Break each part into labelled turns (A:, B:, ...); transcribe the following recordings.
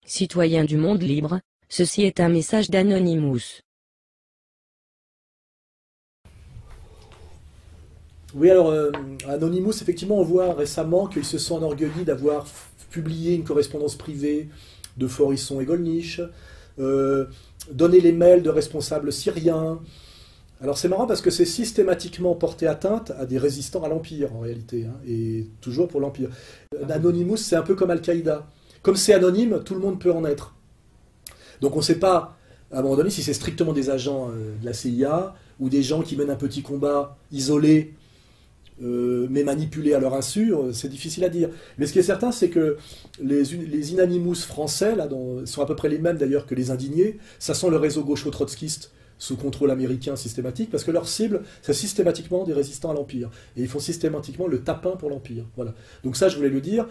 A: Citoyens du monde libre, ceci est un message d'Anonymous.
B: Oui, alors, Anonymous, effectivement, on voit récemment qu'ils se sont enorgueillis d'avoir publié une correspondance privée de Forisson et Gollnisch, donné les mails de responsables syriens. Alors c'est marrant parce que c'est systématiquement porté atteinte à des résistants à l'Empire, en réalité, hein, et toujours pour l'Empire. Anonymous, c'est un peu comme Al-Qaïda. Comme c'est anonyme, tout le monde peut en être. Donc on ne sait pas, à un moment donné, si c'est strictement des agents de la CIA ou des gens qui mènent un petit combat isolé, mais manipulés à leur insu, c'est difficile à dire. Mais ce qui est certain, c'est que les Inanimous français, là, sont à peu près les mêmes d'ailleurs que les Indignés, ça sent le réseau gaucho-trotskiste sous contrôle américain systématique, parce que leur cible, c'est systématiquement des résistants à l'Empire. Et ils font systématiquement le tapin pour l'Empire. Voilà. Donc ça, je voulais le dire.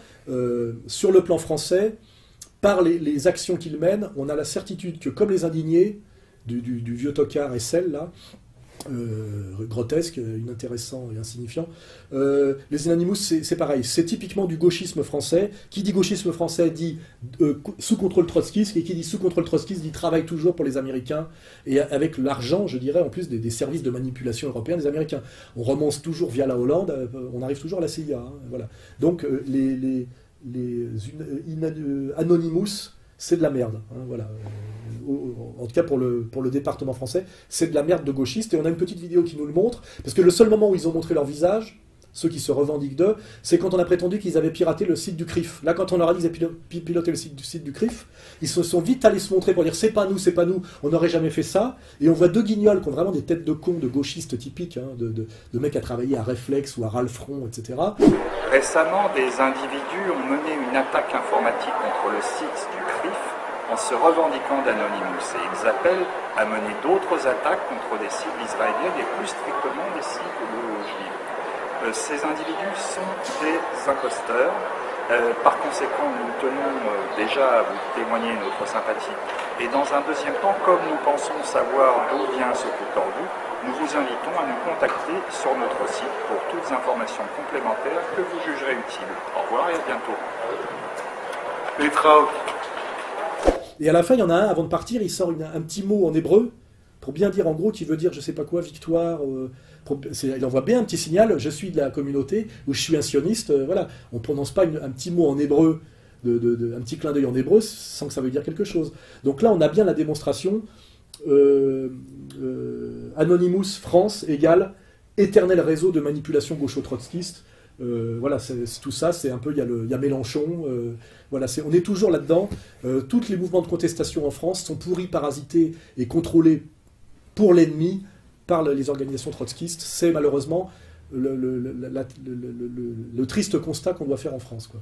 B: Sur le plan français, par les actions qu'ils mènent, on a la certitude que, comme les Indignés, du vieux tocard et celle là, grotesque, inintéressant et insignifiant. Les Inanimous, c'est pareil. C'est typiquement du gauchisme français. Qui dit gauchisme français dit sous contrôle trotskiste, et qui dit sous contrôle trotskiste dit travaille toujours pour les Américains, et avec l'argent, je dirais, en plus des services de manipulation européens des Américains. On remonte toujours via la Hollande, on arrive toujours à la CIA. Hein, voilà. Donc Anonymous, c'est de la merde. Hein, voilà. En tout cas pour le département français, c'est de la merde de gauchistes. Et on a une petite vidéo qui nous le montre, parce que le seul moment où ils ont montré leur visage, ceux qui se revendiquent d'eux, c'est quand on a prétendu qu'ils avaient piraté le site du CRIF. Là, quand on leur a dit qu'ils avaient piloté le site du CRIF, ils se sont vite allés se montrer pour dire c'est pas nous, on n'aurait jamais fait ça. Et on voit deux guignols qui ont vraiment des têtes de cons, de gauchistes typiques, hein, de mecs à travailler à Reflex ou à Ralfron, etc.
C: Récemment, des individus ont mené une attaque informatique contre le site du CRIF en se revendiquant d'Anonymous, et ils appellent à mener d'autres attaques contre des cibles israéliennes et plus strictement des cibles juives. Ces individus sont des imposteurs. Par conséquent, nous tenons déjà à vous témoigner notre sympathie. Et dans un deuxième temps, comme nous pensons savoir d'où vient ce coup tordu, nous vous invitons à nous contacter sur notre site pour toutes informations complémentaires que vous jugerez utiles. Au revoir et à bientôt.
B: Et à la fin, il y en a un, avant de partir, il sort un petit mot en hébreu, pour bien dire en gros, qui veut dire je sais pas quoi, victoire. Il envoie bien un petit signal, je suis de la communauté, ou je suis un sioniste. Voilà. On ne prononce pas un petit mot en hébreu, un petit clin d'œil en hébreu, sans que ça veuille dire quelque chose. Donc là, on a bien la démonstration. Anonymous France égale éternel réseau de manipulation gaucho-trotskiste. Voilà, tout ça, c'est un peu, il y a Mélenchon, voilà, on est toujours là-dedans. Tous les mouvements de contestation en France sont pourris, parasités et contrôlés pour l'ennemi par les organisations trotskistes. C'est malheureusement le triste constat qu'on doit faire en France, quoi.